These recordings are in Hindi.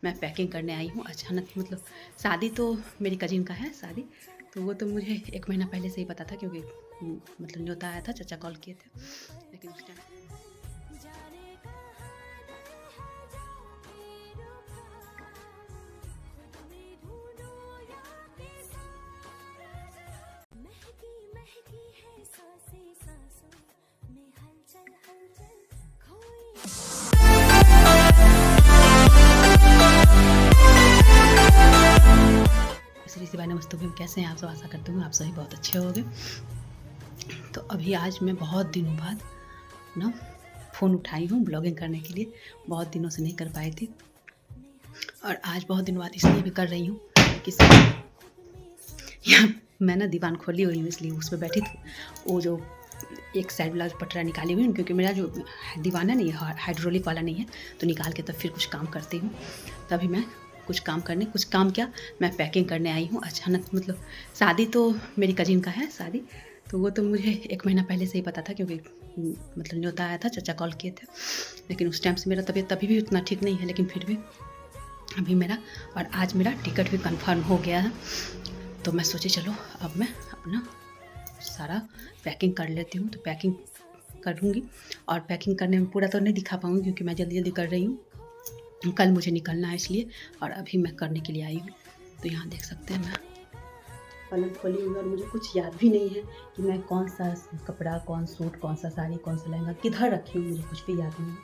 मैं पैकिंग करने आई हूँ अचानक। मतलब शादी तो मेरी कज़िन का है शादी, तो वो तो मुझे 1 महीना पहले से ही पता था, क्योंकि मतलब न्योता आया था, चाचा कॉल किए थे। लेकिन उस टाइम श्री शिवाय नमस्तुभ्यम। कैसे हैं आप सब? आशा करती हूँ आप सभी बहुत अच्छे होंगे। तो अभी आज मैं बहुत दिनों बाद ना फ़ोन उठाई हूँ ब्लॉगिंग करने के लिए। बहुत दिनों से नहीं कर पाई थी, और आज बहुत दिनों बाद इसलिए भी कर रही हूँ कि मैं ना दीवान खोली हुई हूँ, इसलिए उस पर बैठी थी। वो जो एक साइड वाला पटरा निकाली हुई हूँ, क्योंकि मेरा जो दीवान है ना, ये हाइड्रोलिक वाला नहीं है, तो निकाल के तब फिर कुछ काम करती हूँ। तभी मैं कुछ काम क्या, मैं पैकिंग करने आई हूँ अचानक। मतलब शादी तो मेरी कज़िन का है शादी, तो वो तो मुझे 1 महीना पहले से ही पता था, क्योंकि मतलब न्योता आया था, चाचा कॉल किए थे। लेकिन उस टाइम से मेरा तबीयत तभी भी उतना ठीक नहीं है, लेकिन फिर भी अभी मेरा और आज मेरा टिकट भी कंफर्म हो गया है। तो मैं सोची चलो अब मैं अपना सारा पैकिंग कर लेती हूँ। तो पैकिंग करूँगी, और पैकिंग करने में पूरा तो नहीं दिखा पाऊँगी, क्योंकि मैं जल्दी जल्दी कर रही हूँ। कल मुझे निकलना है इसलिए, और अभी मैं करने के लिए आई हूँ। तो यहाँ देख सकते हैं मैं पलंग खोली हुई, और मुझे कुछ याद भी नहीं है कि मैं कौन सा कपड़ा, कौन सूट, कौन सा साड़ी, कौन सा लहंगा किधर रखी हूँ, मुझे कुछ भी याद नहीं है।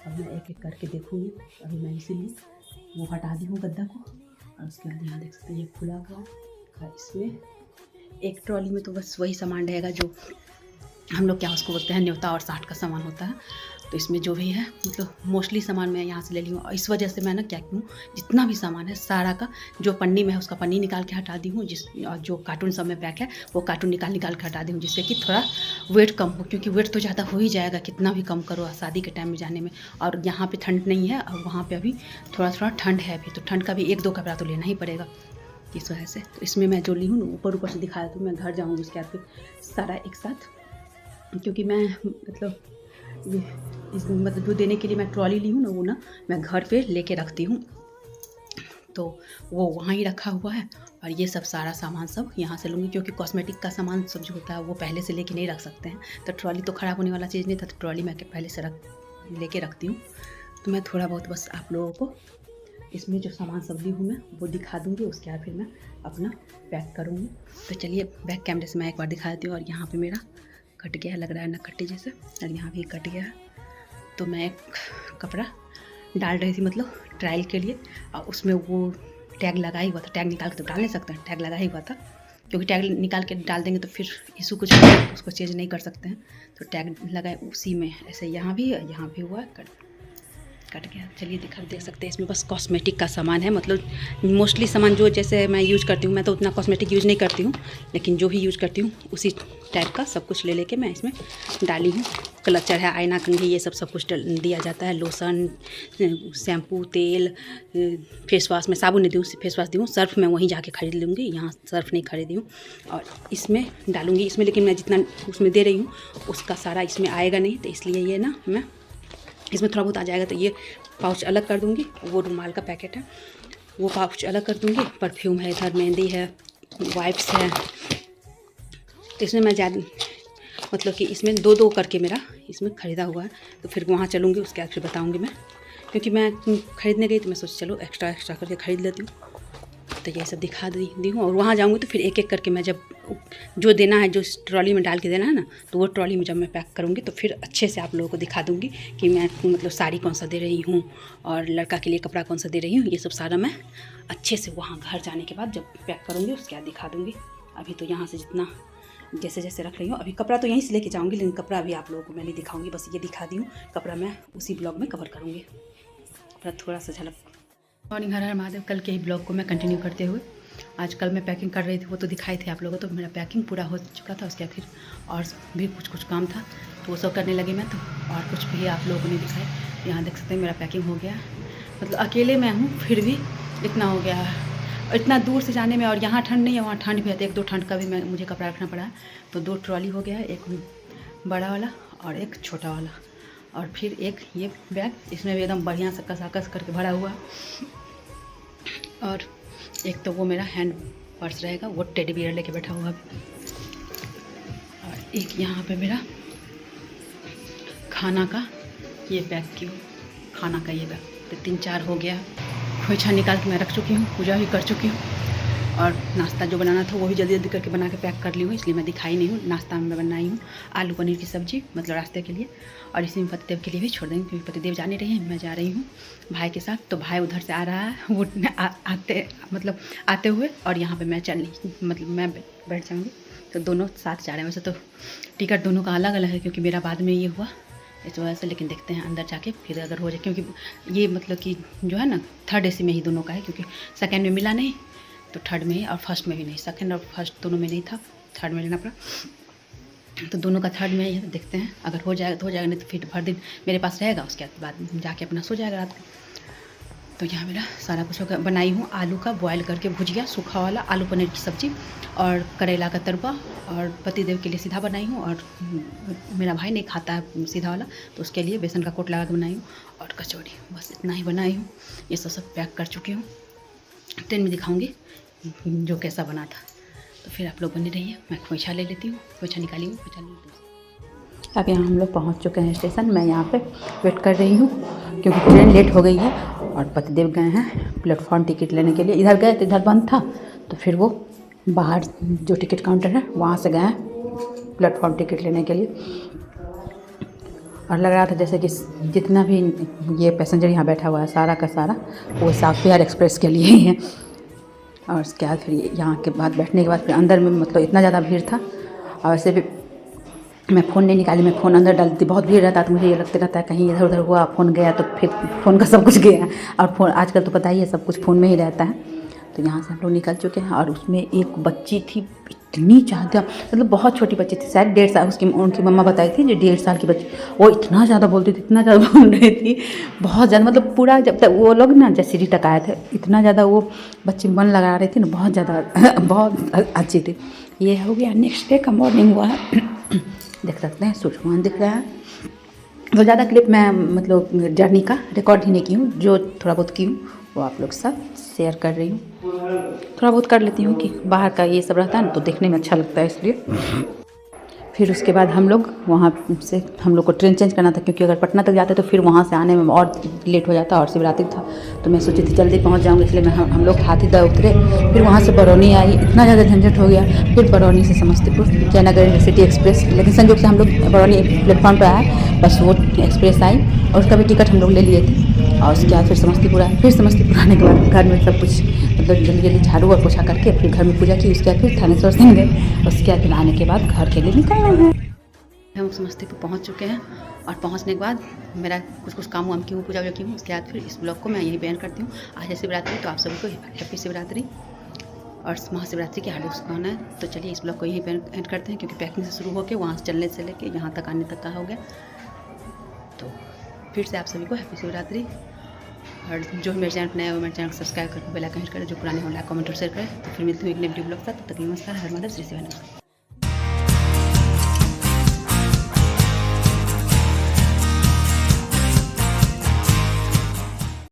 अब मैं एक एक करके देखूँगी। अभी मैं इसीलिए वो हटा दी हूँ गद्दा को, और उसके बाद यहाँ देख सकते हैं ये खुला हुआ है। इसमें एक ट्रॉली में तो बस वही सामान रहेगा जो हम लोग क्या उसको बोलते हैं, न्योता और साठ का सामान होता है। तो इसमें जो भी है, मतलब मोस्टली सामान मैं यहाँ से ले ली हूँ, और इस वजह से मैं ना क्या क्यों, जितना भी सामान है सारा का, जो पन्नी में है उसका पन्नी निकाल के हटा दी हूँ, और जो कार्टून सब में पैक है वो कार्टून निकाल के हटा दी हूँ, जिससे कि थोड़ा वेट कम हो, क्योंकि वेट तो ज़्यादा हो ही जाएगा कितना भी कम करो शादी के टाइम में जाने में। और यहाँ पर ठंड नहीं है, और वहाँ पर अभी थोड़ा ठंड है अभी, तो ठंड का भी 1-2 कपड़ा तो लेना ही पड़ेगा इस वजह से। तो इसमें मैं जो ली हूँ ऊपर से दिखाया, तो मैं घर जाऊँगी उसके बाद फिर सारा एक साथ, क्योंकि मैं मतलब ये मतलब जो देने के लिए मैं ट्रॉली ली हूँ ना, वो ना मैं घर पे लेके रखती हूँ, तो वो वहाँ ही रखा हुआ है। और ये सब सारा सामान सब यहाँ से लूँगी, क्योंकि कॉस्मेटिक का सामान सब जो होता है वो पहले से लेके नहीं रख सकते हैं। तो ट्रॉली तो ख़राब होने वाला चीज़ नहीं था, तो ट्रॉली मैं पहले से लेके रखती हूँ। तो मैं थोड़ा बहुत बस आप लोगों को इसमें जो सामान सब ली हूँ मैं वो दिखा दूँगी, उसके बाद फिर मैं अपना पैक करूँगी। तो चलिए बैक कैमरे से मैं एक बार दिखा देती हूँ। और यहाँ पे मेरा कट गया है, लग रहा है नकट्टी जैसे, और यहाँ भी कट गया है। तो मैं एक कपड़ा डाल रही थी मतलब ट्रायल के लिए, और उसमें वो टैग लगा ही हुआ था। टैग निकाल के तो डाल नहीं सकते हैं, टैग लगा ही हुआ था, क्योंकि टैग निकाल के डाल देंगे तो फिर इशू कुछ उसको चेंज नहीं कर सकते हैं। तो टैग लगाए उसी में, ऐसे यहाँ भी हुआ कट गया। चलिए देख सकते हैं इसमें बस कॉस्मेटिक का सामान है। मतलब मोस्टली सामान जो जैसे मैं यूज़ करती हूँ, मैं तो उतना कॉस्मेटिक यूज़ नहीं करती हूँ, लेकिन जो भी यूज़ करती हूँ उसी टाइप का सब कुछ ले लेके मैं इसमें डाली हूँ। क्लचर है, आईना कंघी, ये सब कुछ दिया जाता है। लोशन, शैम्पू, तेल, फेस वाश। मैं साबुन नहीं दी हूँ, फेस वाश दी हूँ। सर्फ़ मैं वहीं जाके ख़रीद लूँगी, यहाँ सर्फ़ नहीं खरीदी हूँ। और इसमें डालूँगी इसमें, लेकिन मैं जितना उसमें दे रही हूँ उसका सारा इसमें आएगा नहीं, तो इसलिए ये ना मैं इसमें थोड़ा बहुत आ जाएगा। तो ये पाउच अलग कर दूँगी, वो रुमाल का पैकेट है वो पाउच अलग कर दूँगी। परफ्यूम है इधर, मेहंदी है, वाइप्स है। तो इसमें मैं ज़्यादा मतलब कि इसमें 2-2 करके मेरा इसमें ख़रीदा हुआ है। तो फिर वहाँ चलूँगी, उसके बाद फिर बताऊँगी मैं, क्योंकि मैं ख़रीदने गई तो मैं सोची चलो एक्स्ट्रा करके ख़रीद लेती हूँ। तो ये सब दिखा दी हूँ, और वहाँ जाऊँगी तो फिर एक एक करके मैं जब जो देना है, जो ट्रॉली में डाल के देना है ना, तो वो ट्रॉली में जब मैं पैक करूँगी तो फिर अच्छे से आप लोगों को दिखा दूँगी कि मैं मतलब साड़ी कौन सा दे रही हूँ, और लड़का के लिए कपड़ा कौन सा दे रही हूँ। ये सब सारा मैं अच्छे से वहाँ घर जाने के बाद जब पैक करूँगी उसके बाद दिखा दूँगी। अभी तो यहाँ से जितना जैसे जैसे रख रही हूँ, अभी कपड़ा तो यहीं से लेके जाऊँगी, लेकिन कपड़ा अभी आप लोगों को मैं नहीं दिखाऊँगी, बस ये दिखा दी हूँ। कपड़ा मैं उसी ब्लॉग में कवर करूँगी। कपड़ा थोड़ा सा झलक। मॉर्निंग, हर हर महादेव। कल के ही ब्लॉग को मैं कंटिन्यू करते हुए आज कल मैं पैकिंग कर रही थी, वो तो दिखाई थी आप लोगों को। तो मेरा पैकिंग पूरा हो चुका था, उसके फिर और भी कुछ काम था, तो वो सब करने लगी मैं। तो और कुछ भी आप लोगों को नहीं दिखाए। यहाँ देख सकते हैं मेरा पैकिंग हो गया। मतलब अकेले मैं हूँ, फिर भी इतना हो गया है, इतना दूर से जाने में। और यहाँ ठंड नहीं है, वहाँ ठंड भी है, तो 1-2 ठंड का भी मुझे कपड़ा रखना पड़ा है। तो 2 ट्रॉली हो गया है, एक बड़ा वाला और एक छोटा वाला, और फिर एक ये बैग, इसमें भी एकदम बढ़िया से कसाकस करके भरा हुआ। एक तो वो मेरा हैंड पर्स रहेगा, वो टेडी बियर लेके बैठा हुआ है, और एक यहाँ पे मेरा खाना का ये बैग की खाना का ये बैग, तो 3-4 हो गया। खोइछा निकाल के मैं रख चुकी हूँ, पूजा भी कर चुकी हूँ, और नाश्ता जो बनाना था वो भी जल्दी जल्दी करके बना के पैक कर ली हूँ, इसलिए मैं दिखाई नहीं हूँ। नाश्ता में बनाई हूँ आलू पनीर की सब्ज़ी, मतलब रास्ते के लिए, और इसी में पतिदेव के लिए भी छोड़ देंगे, क्योंकि पतिदेव जा नहीं रही है, मैं जा रही हूँ भाई के साथ। तो भाई उधर से आ रहा है, वो आते हुए, और यहाँ पर मैं मतलब मैं बैठ जाऊँगी, तो दोनों साथ जा रहे हैं। वैसे तो टिकट दोनों का अलग अलग है, क्योंकि मेरा बाद में ये हुआ इस वजह से, लेकिन देखते हैं अंदर जाके फिर अगर हो जाए, क्योंकि ये मतलब कि जो है ना 3rd AC में ही दोनों का है, क्योंकि सेकेंड में मिला नहीं, तो 3rd में ही, और फर्स्ट में भी नहीं, सेकेंड और फर्स्ट दोनों में नहीं था, 3rd में लेना पड़ा, तो दोनों का 3rd में ही है। देखते हैं अगर हो जाएगा तो हो जाएगा, नहीं तो फिर भर दिन मेरे पास रहेगा, उसके बाद जाके अपना सो जाएगा रात को। तो यहाँ मेरा सारा कुछ हो गया। बनाई हूँ आलू का बॉयल करके भुजिया, सूखा वाला आलू पनीर की सब्ज़ी, और करेला का तरुआ, और पतिदेव के लिए सीधा बनाई हूँ, और मेरा भाई नहीं खाता है सीधा वाला, तो उसके लिए बेसन का कोट लगा के बनाई हूँ, और कचौड़ी, बस इतना ही बनाई हूँ। ये सब पैक कर चुकी हूँ, ट्रेन में दिखाऊँगी जो कैसा बना था। तो फिर आप लोग बने रहिए, मैं खोइछा ले लेती हूँ, खोइछा निकाली हूँ, खोइछा ले लेती हूँ। अब यहाँ हम लोग पहुँच चुके हैं स्टेशन, मैं यहाँ पे वेट कर रही हूँ, क्योंकि ट्रेन लेट हो गई है, और पतिदेव गए हैं प्लेटफॉर्म टिकट लेने के लिए। इधर गए तो इधर बंद था, तो फिर वो बाहर जो टिकट काउंटर है वहाँ से गए हैं प्लेटफॉर्म टिकट लेने के लिए। और लग रहा था जैसे कि जितना भी ये पैसेंजर यहाँ बैठा हुआ है सारा का सारा वो साउथ बिहार एक्सप्रेस के लिए ही है। और उसके बाद फिर यहाँ के बाद बैठने के बाद फिर अंदर में मतलब इतना ज़्यादा भीड़ था, और वैसे भी मैं फ़ोन नहीं निकाली, मैं फ़ोन अंदर डालती, बहुत भीड़ रहता, तो मुझे ये लगता रहता है कहीं इधर उधर हुआ, फ़ोन गया तो फिर फ़ोन का सब कुछ गया। और फ़ोन आजकल तो पता ही है सब कुछ फ़ोन में ही रहता है। तो यहाँ से हम लोग निकल चुके हैं, और उसमें एक बच्ची थी इतनी ज़्यादा, मतलब बहुत छोटी बच्ची थी, शायद 1.5 साल, उसकी उनकी मम्मा बताई थी जो 1.5 साल की बच्ची, वो इतना ज़्यादा बोलती थी, इतना ज़्यादा बोल रही थी, बहुत ज़्यादा, मतलब पूरा जब तक वो लोग ना जसीरी तक आए थे, इतना ज़्यादा वो बच्ची मन लगा रही थी ना, बहुत ज़्यादा बहुत अच्छी थी। ये हो गया नेक्स्ट डे का मॉर्निंग हुआ है, देख सकते हैं सूर्यमान दिख रहा है। तो ज़्यादा क्लिप मैं मतलब जर्नी का रिकॉर्ड ही नहीं की हूँ, जो थोड़ा बहुत की हूँ वो आप लोग के साथ शेयर कर रही हूँ। थोड़ा बहुत कर लेती हूँ कि बाहर का ये सब रहता है ना, तो देखने में अच्छा लगता है, इसलिए। फिर उसके बाद हम लोग वहाँ से हम लोग को ट्रेन चेंज करना था, क्योंकि अगर पटना तक जाते तो फिर वहाँ से आने में और लेट हो जाता, और शिवरात्रि था, तो मैं सोची थी जल्दी पहुँच जाऊँगी, इसलिए हम लोग हाथीदह उतरे, फिर वहाँ से बरौनी आई, इतना ज़्यादा झंझट हो गया। फिर बरौनी से समस्तीपुर जयनगर इंटरसिटी एक्सप्रेस, लेकिन संजोग से हम लोग बरौनी प्लेटफॉर्म पर आए, बस वो एक्सप्रेस आई, और उसका भी टिकट हम लोग ले लिए थे। और उसके बाद फिर समस्तीपुर आए, फिर समस्तीपुर आने के बाद घर में सब कुछ मतलब जल्दी जल्दी झाड़ू और पोछा करके फिर घर में पूजा की, उसके बाद फिर थानेश्वर सिंह गए, उसके बाद फिर आने के बाद घर के लिए निकलना है। हम समस्तीपुर पहुंच चुके हैं, और पहुंचने के बाद मेरा कुछ काम वाम की हूँ, पूजा वूजा की हूँ। उसके बाद फिर इस ब्लॉग को मैं यहीं बैन करती हूँ। आज है शिवरात्रि, तो आप सभी को हैप्पी शिवरात्रि और महाशिवरात्रि की हार्दिक शुभकामनाएं। तो चलिए इस ब्लॉग को यहीं बैन एंड करते हैं, क्योंकि पैकिंग से शुरू होकर वहाँ से चलने से लेके यहाँ तक आने तक का हो गया। तो फिर से आप सभी को हैप्पी शिवरात्रि, और जो मेरे चैनल पर नया है वो मेरे चैनल को सब्सक्राइब करके बेल आइकन हिट करें, जो पुराने हो लाइक कमेंट और शेयर करें। तो फिर मिलती हूँ एक नई वीडियो ब्लॉग के साथ, तब तक नमस्कार, हर माधव, श्री शिवानंद।